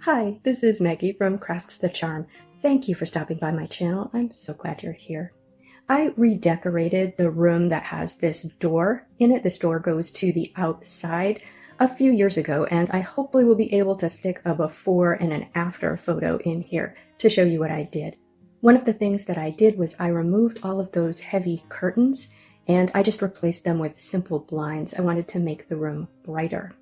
Hi, this is Maggie from Crafts the Charm. Thank you for stopping by my channel. I'm so glad you're here. I redecorated the room that has this door in it. This door goes to the outside a few years ago, and I hopefully will be able to stick a before and an after photo in here to show you what I did. One of the things that I did was I removed all of those heavy curtains and I just replaced them with simple blinds. I wanted to make the room brighter.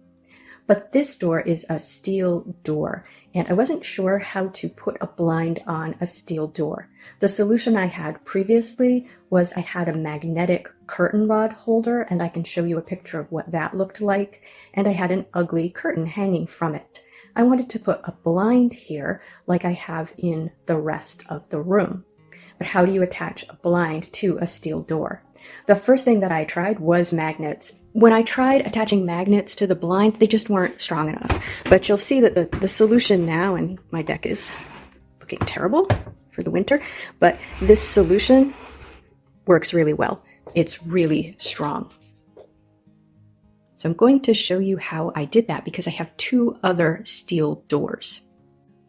But this door is a steel door, and I wasn't sure how to put a blind on a steel door. The solution I had previously was I had a magnetic curtain rod holder, and I can show you a picture of what that looked like, and I had an ugly curtain hanging from it. I wanted to put a blind here like I have in the rest of the room. But how do you attach a blind to a steel door? The first thing that I tried was magnets. When I tried attaching magnets to the blind, they just weren't strong enough. But you'll see that the solution now, and my deck is looking terrible for the winter, but this solution works really well. It's really strong. So I'm going to show you how I did that because I have two other steel doors.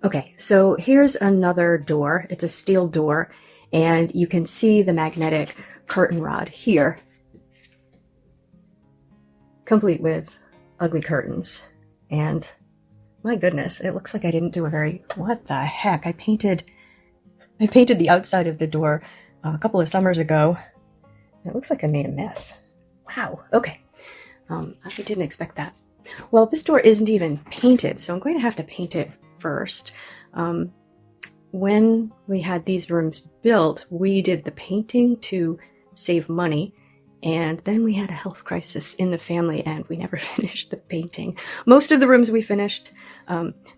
Okay, so here's another door. It's a steel door, and you can see the magnetic curtain rod here, complete with ugly curtains. And my goodness, it looks like I didn't do a very, what the heck? I painted the outside of the door a couple of summers ago. It looks like I made a mess. Wow, okay. I didn't expect that. Well, this door isn't even painted, so I'm going to have to paint it first. When we had these rooms built, we did the painting to save money, and then we had a health crisis in the family and we never finished the painting. Most of the rooms we finished.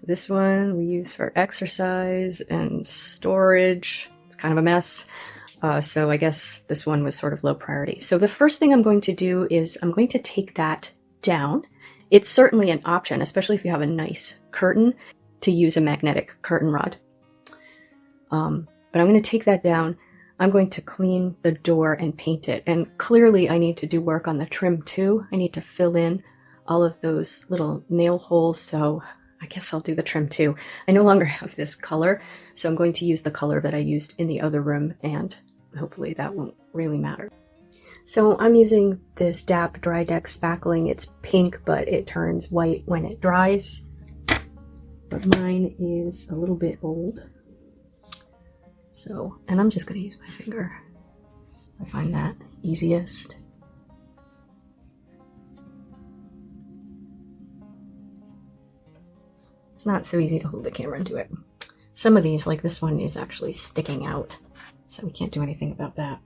This one we use for exercise and storage. It's kind of a mess. So I guess this one was sort of low priority. So the first thing I'm going to do is I'm going to take that down. It's certainly an option, especially if you have a nice curtain, to use a magnetic curtain rod. But I'm going to take that down. I'm going to clean the door and paint it. And clearly I need to do work on the trim too. I need to fill in all of those little nail holes. So I guess I'll do the trim too. I no longer have this color, so I'm going to use the color that I used in the other room, and hopefully that won't really matter. So I'm using this DAP DryDex spackling. It's pink, but it turns white when it dries. But mine is a little bit old. So, and I'm just going to use my finger. I find that easiest. It's not so easy to hold the camera and do it. Some of these, like this one, is actually sticking out, so we can't do anything about that.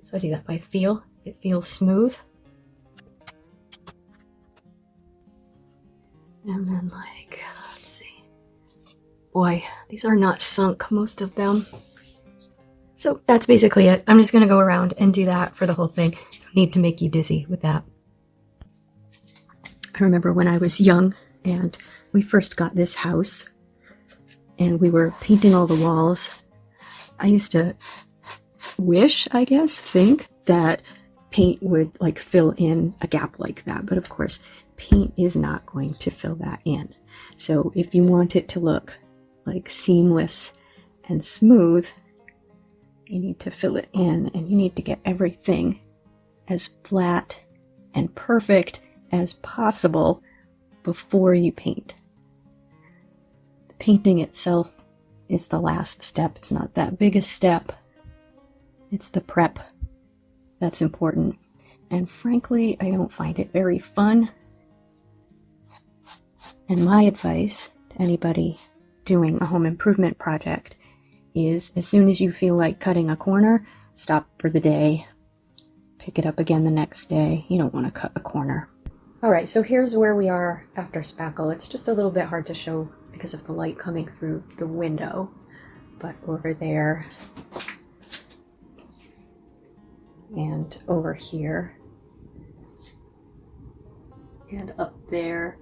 So I do that by feel. It feels smooth. And then, like, let's see. Boy, these are not sunk, most of them. So that's basically it. I'm just going to go around and do that for the whole thing. Don't need to make you dizzy with that. I remember when I was young and we first got this house and we were painting all the walls. I used to wish, I guess, think that paint would like fill in a gap like that. But of course, paint is not going to fill that in. So if you want it to look like seamless and smooth, you need to fill it in, and you need to get everything as flat and perfect as possible before you paint. The painting itself is the last step. It's not that big a step. It's the prep that's important. And frankly, I don't find it very fun. And my advice to anybody doing a home improvement project is, as soon as you feel like cutting a corner, stop for the day, pick it up again the next day. You don't want to cut a corner. Alright, so here's where we are after spackle. It's just a little bit hard to show because of the light coming through the window, but over there and over here and up there.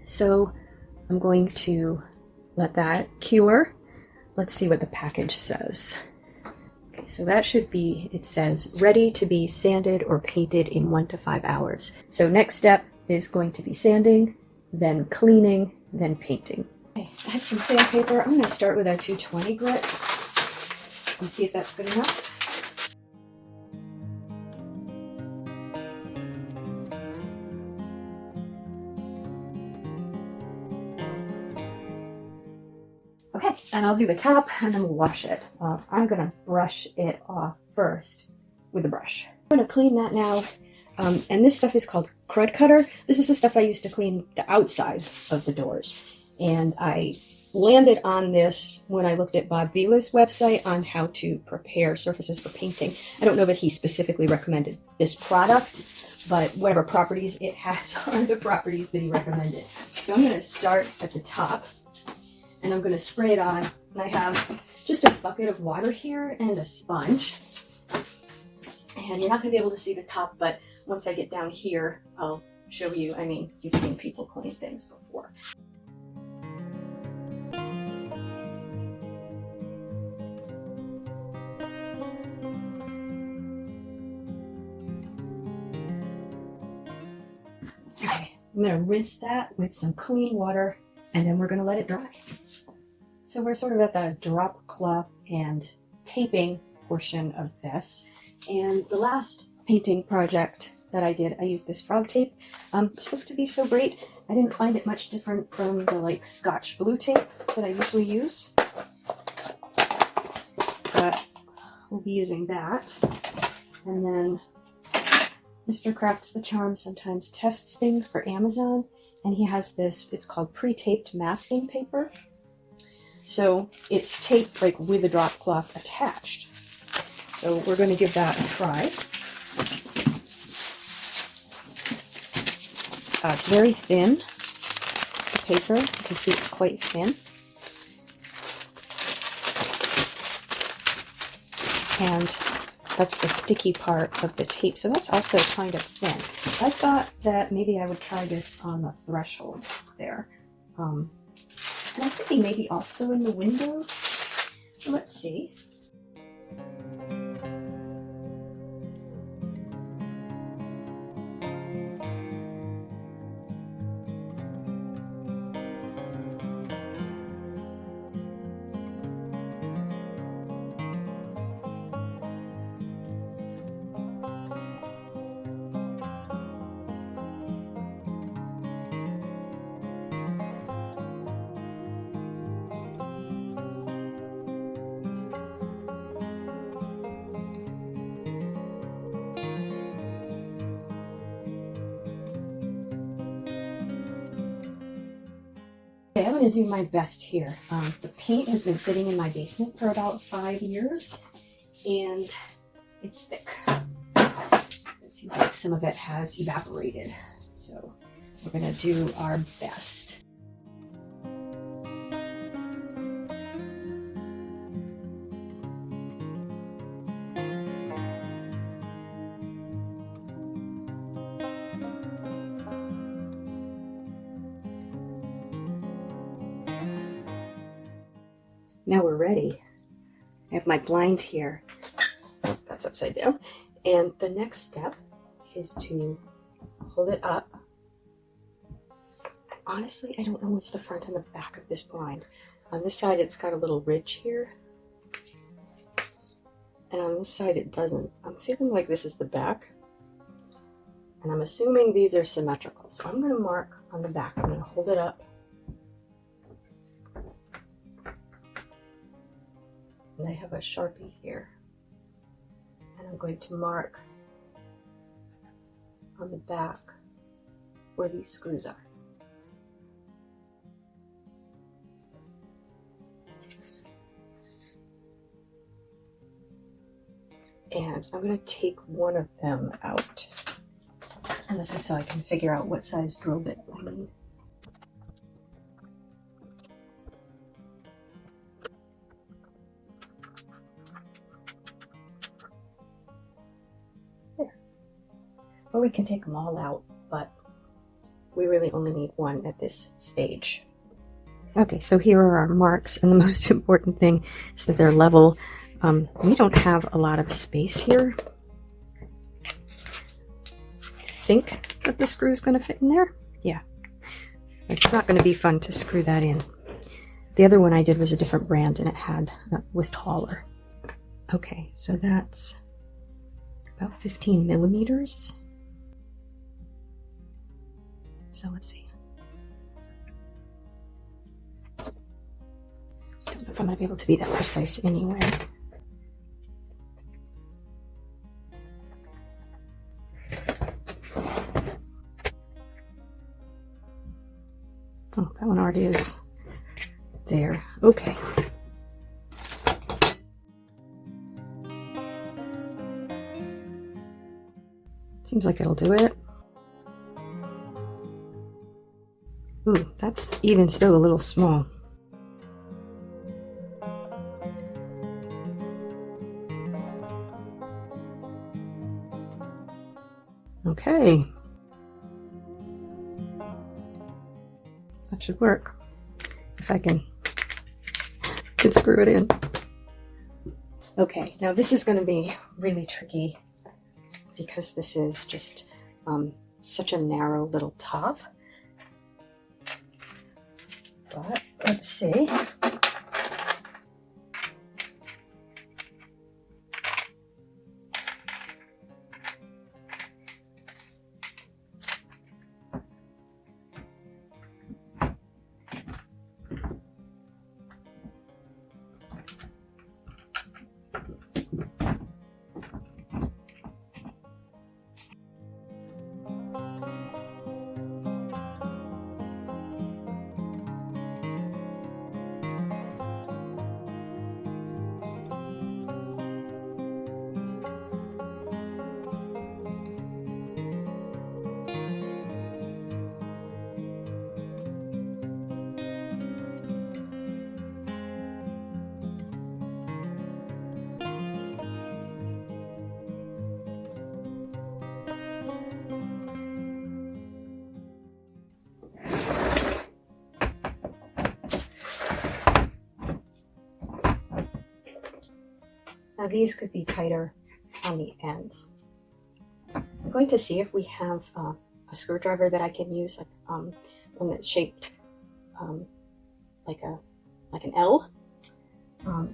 So I'm going to let that cure. Let's see what the package says. Okay, Okay, so that should be, it says, ready to be sanded or painted in 1 to 5 hours. So next step is going to be sanding, then cleaning, then painting. Okay, I have some sandpaper. I'm going to start with a 220 grit and see if that's good enough. Okay, and I'll do the top and then we'll wash it. I'm going to brush it off first with a brush. I'm going to clean that now. And this stuff is called Krud Kutter. This is the stuff I used to clean the outside of the doors. And I landed on this when I looked at Bob Vila's website on how to prepare surfaces for painting. I don't know that he specifically recommended this product, but whatever properties it has are the properties that he recommended. So I'm going to start at the top. And I'm going to spray it on. And I have just a bucket of water here and a sponge. And you're not going to be able to see the top, but once I get down here, I'll show you. I mean, you've seen people clean things before. Okay, I'm going to rinse that with some clean water, and then we're going to let it dry. So we're sort of at the drop cloth and taping portion of this. And the last painting project that I did, I used this frog tape. It's supposed to be so great. I didn't find it much different from the like Scotch blue tape that I usually use. But we'll be using that. And then Mr. Crafts the Charm sometimes tests things for Amazon. And he has this, it's called pre-taped masking paper. So it's taped like with the drop cloth attached. So we're going to give that a try. It's very thin, the paper. You can see it's quite thin. And that's the sticky part of the tape. So that's also kind of thin. I thought that maybe I would try this on the threshold there. And I was thinking maybe also in the window. So let's see. Okay, I'm going to do my best here. The paint has been sitting in my basement for about 5 years, and it's thick. It seems like some of it has evaporated, so we're going to do our best. Now we're ready. I have my blind here. Oh, that's upside down. And the next step is to hold it up. Honestly, I don't know what's the front and the back of this blind. On this side, it's got a little ridge here. And on this side, it doesn't. I'm feeling like this is the back. And I'm assuming these are symmetrical. So I'm going to mark on the back. I'm going to hold it up. And I have a Sharpie here, and I'm going to mark on the back where these screws are. And I'm going to take one of them out, and this is so I can figure out what size drill bit I need. Or we can take them all out, but we really only need one at this stage. Okay, so here are our marks, and the most important thing is that they're level. We don't have a lot of space here. I think that the screw is going to fit in there. Yeah. It's not going to be fun to screw that in. The other one I did was a different brand and it was taller. Okay, so that's about 15 millimeters. So let's see. Don't know if I'm going to be able to be that precise anyway. Oh, that one already is there. Okay. Seems like it'll do it. Ooh, that's even still a little small. Okay. That should work. If I can screw it in. Okay, now this is going to be really tricky because this is just such a narrow little top. But let's see. Now these could be tighter on the ends. I'm going to see if we have a screwdriver that I can use, like one that's shaped like an L,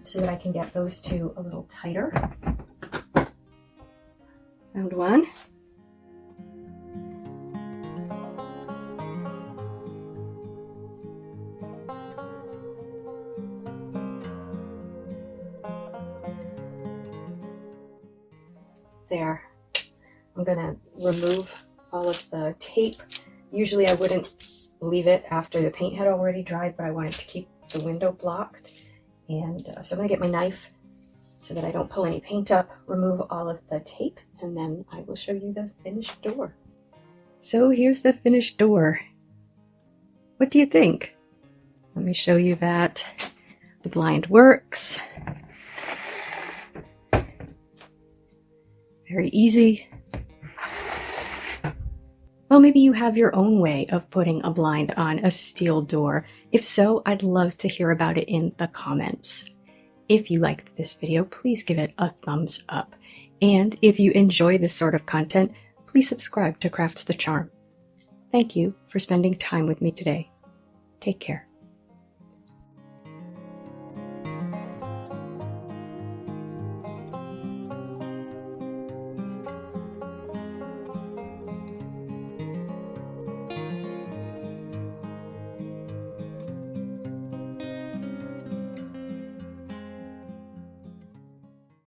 so that I can get those two a little tighter. Found one. There. I'm gonna remove all of the tape. Usually I wouldn't leave it after the paint had already dried, but I wanted to keep the window blocked. And so I'm gonna get my knife so that I don't pull any paint up, remove all of the tape, and then I will show you the finished door. So here's the finished door. What do you think? Let me show you that the blind works. Very easy. Well, maybe you have your own way of putting a blind on a steel door. If so, I'd love to hear about it in the comments. If you liked this video, please give it a thumbs up. And if you enjoy this sort of content, please subscribe to Crafts the Charm. Thank you for spending time with me today. Take care.